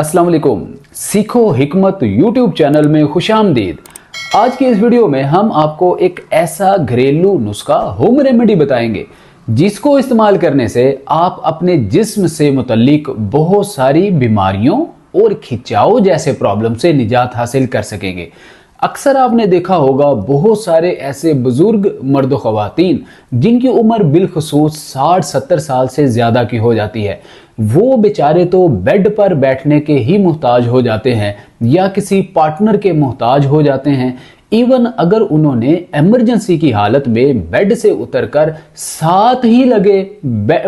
अस्सलाम वालेकुम। सीखो हिकमत यूट्यूब चैनल में खुशामदीद। आज की इस वीडियो में हम आपको एक ऐसा घरेलू नुस्खा होम रेमेडी बताएंगे जिसको इस्तेमाल करने से आप अपने जिस्म से मुतल्लिक बहुत सारी बीमारियों और खिंचाव जैसे प्रॉब्लम से निजात हासिल कर सकेंगे। अक्सर आपने देखा होगा बहुत सारे ऐसे बुजुर्ग मर्द ख़वातीन जिनकी उम्र बिलखसूस 60-70 साल से ज़्यादा की हो जाती है, वो बेचारे तो बेड पर बैठने के ही मोहताज हो जाते हैं या किसी पार्टनर के मोहताज हो जाते हैं। इवन अगर उन्होंने इमरजेंसी की हालत में बेड से उतरकर साथ ही लगे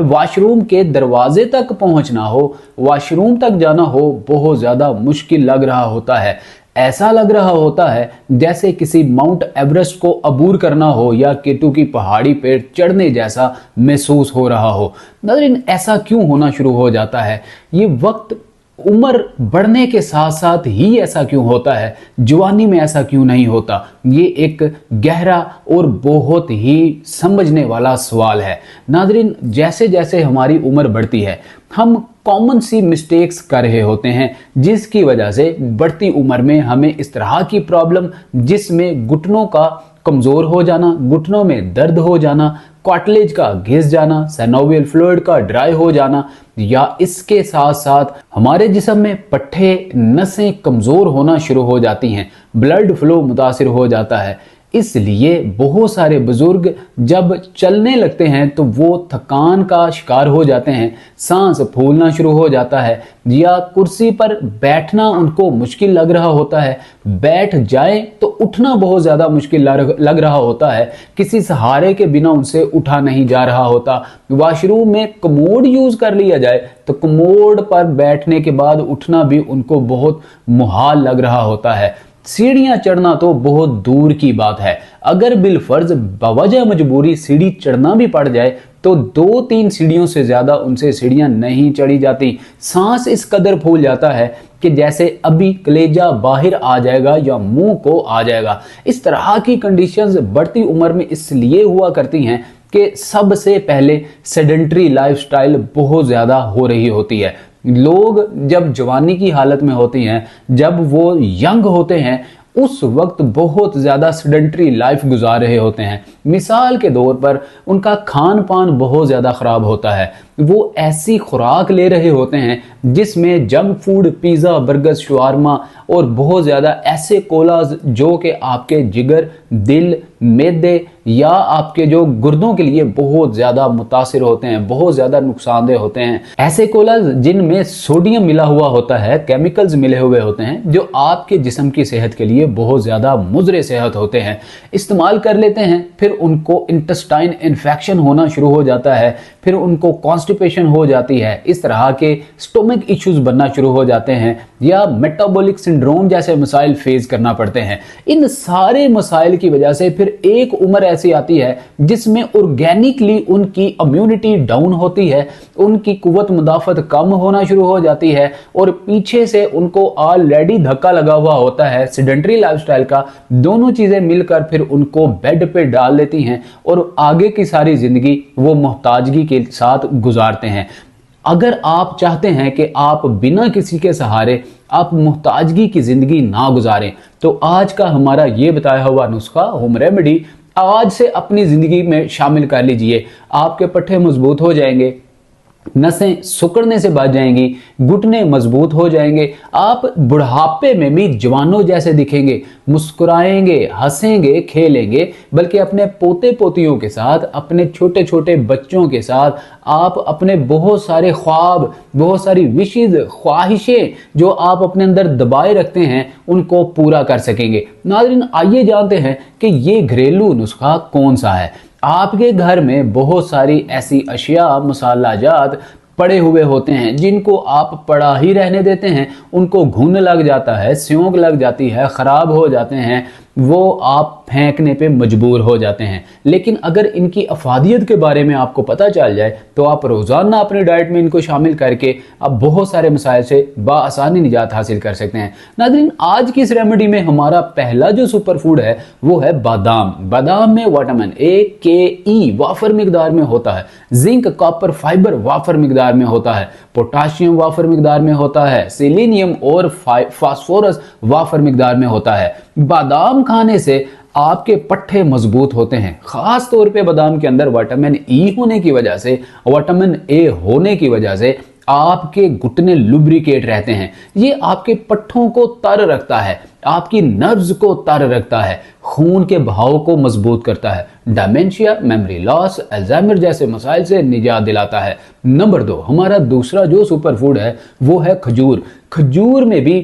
वॉशरूम के दरवाजे तक पहुंचना हो, वॉशरूम तक जाना हो, बहुत ज़्यादा मुश्किल लग रहा होता है। ऐसा लग रहा होता है जैसे किसी माउंट एवरेस्ट को अबूर करना हो या केटू की पहाड़ी पर चढ़ने जैसा महसूस हो रहा हो। नाज़रीन, ऐसा क्यों होना शुरू हो जाता है? ये वक्त उम्र बढ़ने के साथ साथ ही ऐसा क्यों होता है? जवानी में ऐसा क्यों नहीं होता? ये एक गहरा और बहुत ही समझने वाला सवाल है। नाज़रीन, जैसे जैसे हमारी उम्र बढ़ती है हम कॉमन सी मिस्टेक्स कर रहे होते हैं जिसकी वजह से बढ़ती उम्र में हमें इस तरह की प्रॉब्लम, जिसमें घुटनों का कमज़ोर हो जाना, घुटनों में दर्द हो जाना, कार्टिलेज का घिस जाना, सिनोवियल फ्लूइड का ड्राई हो जाना, या इसके साथ साथ हमारे जिस्म में पट्टे नसें कमज़ोर होना शुरू हो जाती हैं, ब्लड फ्लो मुतासिर हो जाता है। इसलिए बहुत सारे बुजुर्ग जब चलने लगते हैं तो वो थकान का शिकार हो जाते हैं, सांस फूलना शुरू हो जाता है, या कुर्सी पर बैठना उनको मुश्किल लग रहा होता है, बैठ जाए तो उठना बहुत ज़्यादा मुश्किल लग रहा होता है, किसी सहारे के बिना उनसे उठा नहीं जा रहा होता। वॉशरूम में कमोड यूज़ कर लिया जाए तो कमोड पर बैठने के बाद उठना भी उनको बहुत मुहाल लग रहा होता है। सीढ़ियां चढ़ना तो बहुत दूर की बात है, अगर बिलफर्ज बवजह मजबूरी सीढ़ी चढ़ना भी पड़ जाए तो 2-3 सीढ़ियों से ज्यादा उनसे सीढ़ियां नहीं चढ़ी जाती। सांस इस कदर फूल जाता है कि जैसे अभी कलेजा बाहर आ जाएगा या मुंह को आ जाएगा। इस तरह की कंडीशंस बढ़ती उम्र में इसलिए हुआ करती हैं कि सबसे पहले सेडेंट्री लाइफस्टाइल बहुत ज्यादा हो रही होती है। लोग जब जवानी की हालत में होते हैं, जब वो यंग होते हैं, उस वक्त बहुत ज़्यादा सेडेंट्री लाइफ गुजार रहे होते हैं। मिसाल के तौर पर उनका खान पान बहुत ज़्यादा ख़राब होता है, वो ऐसी खुराक ले रहे होते हैं जिसमें junk food, pizza, burger, shawarma और बहुत ज़्यादा ऐसे कोलाज जो कि आपके जिगर, दिल, मैदे या आपके जो गुर्दों के लिए बहुत ज़्यादा मुतासिर होते हैं, बहुत ज़्यादा नुकसानदेह होते हैं। ऐसे कोलाज जिनमें सोडियम मिला हुआ होता है, केमिकल्स मिले हुए होते हैं जो आपके जिस्म की सेहत के लिए बहुत ज़्यादा मुज़रे सेहत होते हैं, इस्तेमाल कर लेते हैं। फिर उनको इंटेस्टाइन इन्फेक्शन होना शुरू हो जाता है, फिर उनको कॉन्स्टिपेशन हो जाती है, इस तरह के स्टोमक इश्यूज बनना शुरू हो जाते हैं या मेटाबॉलिक सिंड्रोम जैसे मसाइल फेस करना पड़ते हैं। इन सारे मसाइल की वजह से फिर एक उम्र ऐसी आती है जिसमें ऑर्गेनिकली उनकी इम्यूनिटी डाउन होती है, उनकी कुव्वत मुदाफत कम होना शुरू हो जाती है और पीछे से उनको ऑलरेडी धक्का लगा हुआ होता है सेडेंट्री लाइफस्टाइल का। दोनों चीजें मिलकर फिर उनको बेड पे डाल देती हैं और आगे की सारी जिंदगी वो मोहताजगी के साथ गुजारते हैं। अगर आप चाहते हैं कि आप बिना किसी के सहारे आप मुहताजगी की जिंदगी ना गुजारें तो आज का हमारा ये बताया हुआ नुस्खा होम रेमेडी आज से अपनी जिंदगी में शामिल कर लीजिए। आपके पट्टे मजबूत हो जाएंगे, नसें सिकुड़ने से बच जाएंगी, घुटने मजबूत हो जाएंगे, आप बुढ़ापे में भी जवानों जैसे दिखेंगे, मुस्कुराएंगे, हंसेंगे, खेलेंगे, बल्कि अपने पोते पोतियों के साथ, अपने छोटे छोटे बच्चों के साथ आप अपने बहुत सारे ख्वाब, बहुत सारी विशेज, ख्वाहिशें जो आप अपने अंदर दबाए रखते हैं उनको पूरा कर सकेंगे। नाज़रीन, आइए जानते हैं कि ये घरेलू नुस्खा कौन सा है। आपके घर में बहुत सारी ऐसी अशिया, मसाला जात पड़े हुए होते हैं जिनको आप पड़ा ही रहने देते हैं, उनको घुन लग जाता है, स्योंक लग जाती है, ख़राब हो जाते हैं, वो आप फेंकने पे मजबूर हो जाते हैं। लेकिन अगर इनकी अफादियत के बारे में आपको पता चल जाए तो आप रोज़ाना अपनी डाइट में इनको शामिल करके आप बहुत सारे मसाइल से बआसानी निजात हासिल कर सकते हैं। नाज़रीन, आज की इस रेमेडी में हमारा पहला जो सुपर फूड है वो है बादाम। बादाम में विटामिन ए, के, ई वाफर मिकदार में होता है, जिंक, कॉपर, फाइबर वाफर मिकदार में होता है, पोटाशियम वाफर मिकदार में होता है, सेलेनियम और फास्फोरस वाफर मिकदार में होता है। बादाम खाने से आपके पट्टे मजबूत होते हैं। खास तौर पे बादाम के अंदर विटामिन ई होने की वजह से, विटामिन ए होने की वजह से आपके घुटने लुब्रिकेट रहते हैं। ये आपके पट्टों को तर रखता है, आपकी नर्व्स को तर रखता है, खून के बहाव को मजबूत करता है, डायमेंशिया, मेमोरी लॉस, अल्जाइमर जैसे मसाइल से निजात दिलाता है। नंबर 2, हमारा दूसरा जो सुपर फूड है वो है खजूर। खजूर में भी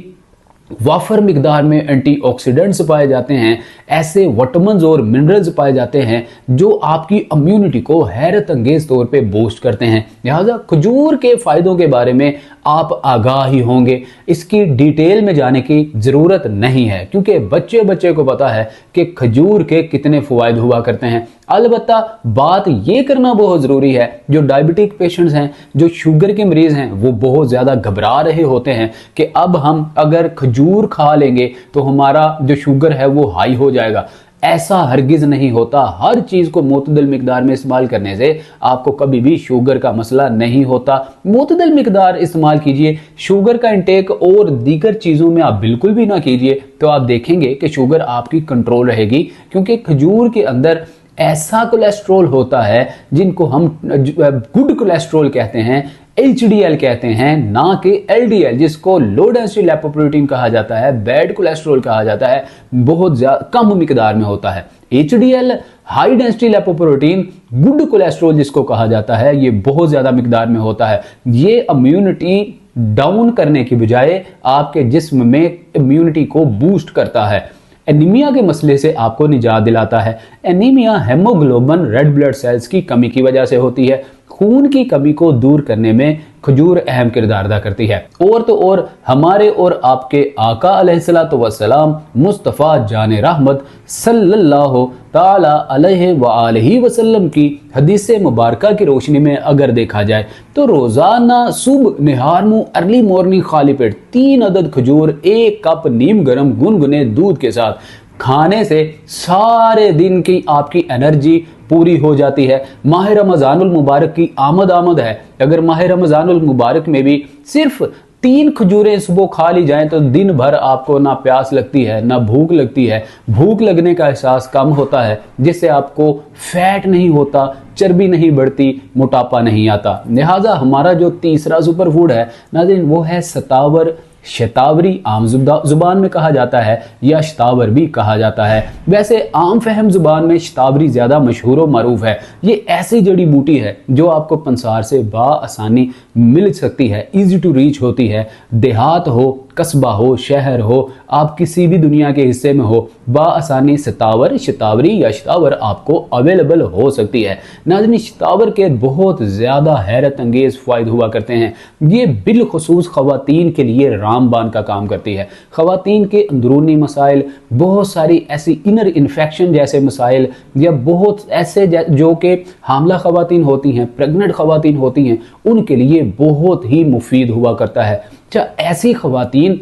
वाफर मिकदार में एंटीऑक्सीडेंट्स पाए जाते हैं, ऐसे विटामिन्स और मिनरल्स पाए जाते हैं जो आपकी इम्यूनिटी को हैरत अंगेज तौर पे बूस्ट करते हैं। लिहाजा खजूर के फायदों के बारे में आप आगाह ही होंगे, इसकी डिटेल में जाने की जरूरत नहीं है क्योंकि बच्चे बच्चे को पता है कि खजूर के कितने फवायद हुआ करते हैं। अलबत्ता बात यह करना बहुत जरूरी है, जो डायबिटिक पेशेंट्स हैं, जो शुगर के मरीज हैं, वो बहुत ज्यादा घबरा रहे होते हैं कि अब हम अगर खजूर खा लेंगे तो हमारा जो शुगर है वो हाई हो जाएगा। ऐसा हरगिज नहीं होता। हर चीज को मुतदल मिकदार में इस्तेमाल करने से आपको कभी भी शुगर का मसला नहीं होता। मुतदल मिकदार इस्तेमाल कीजिए, शुगर का इंटेक और दीगर चीजों में आप बिल्कुल भी ना कीजिए, तो आप देखेंगे कि शुगर आपकी कंट्रोल रहेगी क्योंकि खजूर के अंदर ऐसा कोलेस्ट्रॉल होता है जिनको हम गुड कोलेस्ट्रॉल कहते हैं, HDL कहते हैं, ना कि LDL जिसको लो डेंसिटी लिपोप्रोटीन कहा जाता है, बैड कोलेस्ट्रॉल कहा जाता है, बहुत ज्यादा कम मिकदार में होता है। HDL high density lipoprotein, good cholesterol जिसको कहा जाता है, ये बहुत ज्यादा मिकदार में होता है। ये इम्यूनिटी डाउन करने की बजाय आपके जिस्म में इम्यूनिटी को बूस्ट करता है। एनीमिया के मसले से आपको निजात दिलाता है। Anaemia haemoglobin red blood cells की कमी की वजह से होती है। खून की कमी को दूर करने में खजूर अहम किरदार अदा करती है। और तो और हमारे और आपके आका अलैहिस्सलातु वस्सलाम मुस्तफ़ा जान रहमत सल्लल्लाहु ताला अलैहि व आलिहि वसल्लम की हदीस मुबारका की रोशनी में अगर देखा जाए तो रोजाना सुबह निहार मुंह अर्ली मॉर्निंग खाली पेट 3 अदद खजूर 1 कप नीम गर्म गुनगुने दूध के साथ खाने से सारे दिन की आपकी एनर्जी पूरी हो जाती है। माह रमजानुल मुबारक की आमद है। अगर माह रमजानुल मुबारक में भी सिर्फ 3 खजूरें सुबह खा ली जाएं तो दिन भर आपको ना प्यास लगती है ना भूख लगती है। भूख लगने का एहसास कम होता है जिससे आपको फैट नहीं होता, चर्बी नहीं बढ़ती, मोटापा नहीं आता। लिहाजा हमारा जो तीसरा सुपर फूड है नाज़रीन वो है शतावर। शतावरी आम जुबान में कहा जाता है या शतावर भी कहा जाता है। वैसे आम फहम जुबान में शतावरी ज्यादा मशहूर और मरूफ है। ये ऐसी जड़ी बूटी है जो आपको पंसार से बाआसानी मिल सकती है, इजी टू रीच होती है। देहात हो, कस्बा हो, शहर हो, आप किसी भी दुनिया के हिस्से में हो, बाआसानी शतावर, शतावरी या शतावर आपको अवेलेबल हो सकती है। नाज़रीन, शतावर के बहुत ज़्यादा हैरत अंगेज़ फ़ायदे हुआ करते हैं। ये बिलखुसूस ख़वातीन के लिए रामबान का काम करती है। ख़वातीन के अंदरूनी मसाइल, बहुत सारी ऐसी इनर इन्फेक्शन जैसे मसाइल या बहुत ऐसे जो कि हामला ख़वातीन होती हैं, प्रेग्नेंट ख़वातीन होती हैं, उनके लिए बहुत ही मुफीद हुआ करता है। अच्छा, ऐसी ख़वातीन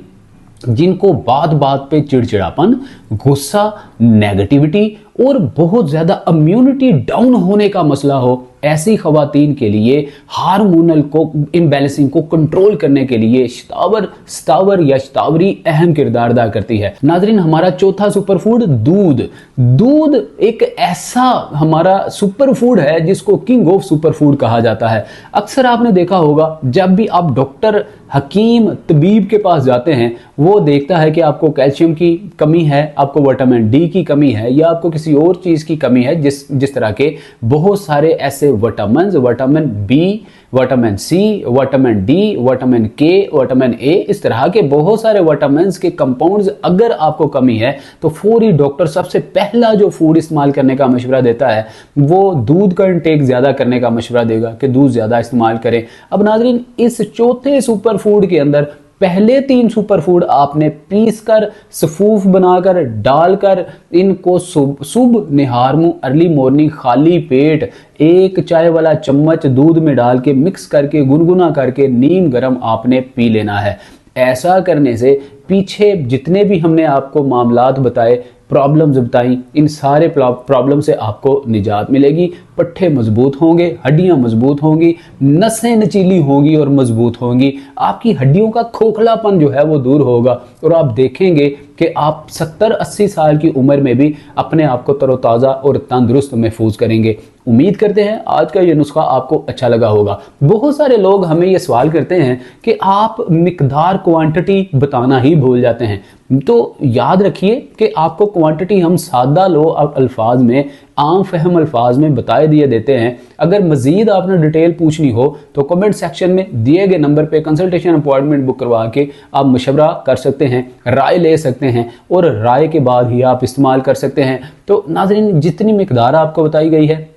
जिनको बात बात पे चिड़चिड़ापन, गुस्सा, नेगेटिविटी और बहुत ज़्यादा इम्यूनिटी डाउन होने का मसला हो, ऐसी ख़वातीन के लिए हार्मोनल को इम्बैलेंसिंग को कंट्रोल करने के लिए शतावर या शतावरी अहम किरदार अदा करती है। नाजरीन, हमारा चौथा सुपर फूड दूध। दूध एक ऐसा हमारा सुपर फूड है जिसको किंग ऑफ सुपर फूड कहा जाता है। अक्सर आपने देखा होगा जब भी आप डॉक्टर, हकीम, तबीब के पास जाते हैं, वो देखता है कि आपको कैल्शियम की कमी है, आपको विटामिन डी की कमी है या आपको किसी और चीज की कमी है। जिस तरह के बहुत सारे ऐसे vitamin B, vitamin C, vitamin D, vitamin K, vitamin A, इस तरह के बहुत सारे विटामिन के कंपाउंड्स अगर आपको कमी है तो फौरी डॉक्टर सबसे पहला जो फूड इस्तेमाल करने का मशवरा देता है वो दूध का इंटेक ज्यादा करने का मशवरा देगा कि दूध ज्यादा इस्तेमाल करें। अब नाजरीन, इस चौथे सुपर फूड के अंदर पहले 3 सुपर फूड आपने पीस कर सफूफ बनाकर डालकर इनको सुबह निहार मुंह अर्ली मॉर्निंग खाली पेट 1 चाय वाला चम्मच दूध में डाल के मिक्स करके गुनगुना करके नीम गर्म आपने पी लेना है। ऐसा करने से पीछे जितने भी हमने आपको मामलात बताए, प्रॉब्लम्स बताई, इन सारे प्रॉब्लम से आपको निजात मिलेगी। पट्ठे मजबूत होंगे, हड्डियां मजबूत होंगी, नसें नचीली होंगी और मजबूत होंगी। आपकी हड्डियों का खोखलापन जो है वो दूर होगा और आप देखेंगे कि आप 70-80 साल की उम्र में भी अपने आप को तरोताज़ा और तंदुरुस्त महफूज करेंगे। उम्मीद करते हैं आज का ये नुस्खा आपको अच्छा लगा होगा। बहुत सारे लोग हमें ये सवाल करते हैं कि आप मिकदार क्वांटिटी बताना ही भूल जाते हैं। तो याद रखिए कि आपको क्वांटिटी हम सादा लो अल्फाज में, आम फहम अल्फाज में बताए दिए देते हैं। अगर मजीद आपने डिटेल पूछनी हो तो कमेंट सेक्शन में दिए गए नंबर पे कंसल्टेशन अपॉइंटमेंट बुक करवा के आप मशवरा कर सकते हैं, राय ले सकते हैं और राय के बाद ही आप इस्तेमाल कर सकते हैं। तो नाज़रीन, जितनी मिकदार आपको बताई गई है,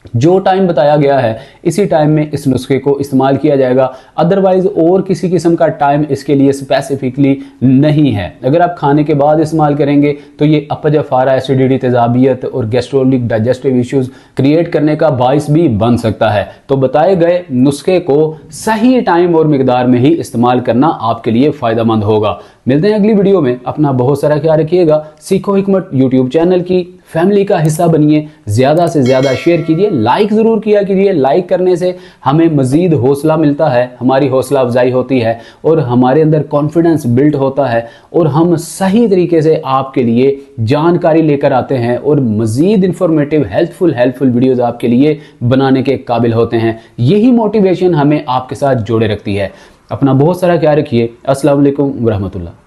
जो टाइम बताया गया है, इसी टाइम में इस नुस्खे को इस्तेमाल किया जाएगा। अदरवाइज और किसी किस्म का टाइम इसके लिए स्पेसिफिकली नहीं है। अगर आप खाने के बाद इस्तेमाल करेंगे तो ये अपच, अफारा, एसिडिटी, तेजाबियत और गैस्ट्रोलिक डाइजेस्टिव इश्यूज क्रिएट करने का बाइस भी बन सकता है। तो बताए गए नुस्खे को सही टाइम और मिकदार में ही इस्तेमाल करना आपके लिए फ़ायदेमंद होगा। मिलते हैं अगली वीडियो में। अपना बहुत सारा ख्याल रखिएगा। सीखो हिकमत यूट्यूब चैनल की फैमिली का हिस्सा बनिए, ज़्यादा से ज़्यादा शेयर कीजिए, लाइक ज़रूर किया कीजिए। लाइक करने से हमें मज़ीद हौसला मिलता है, हमारी हौसला अफजाई होती है और हमारे अंदर कॉन्फिडेंस बिल्ड होता है और हम सही तरीके से आपके लिए जानकारी लेकर आते हैं और मज़ीद इंफॉर्मेटिव हेल्पफुल वीडियोज़ आपके लिए बनाने के काबिल होते हैं। यही मोटिवेशन हमें आपके साथ जोड़े रखती है। अपना बहुत सारा ख्याल रखिए। अस्सलाम वालेकुम व रहमतुल्लाह।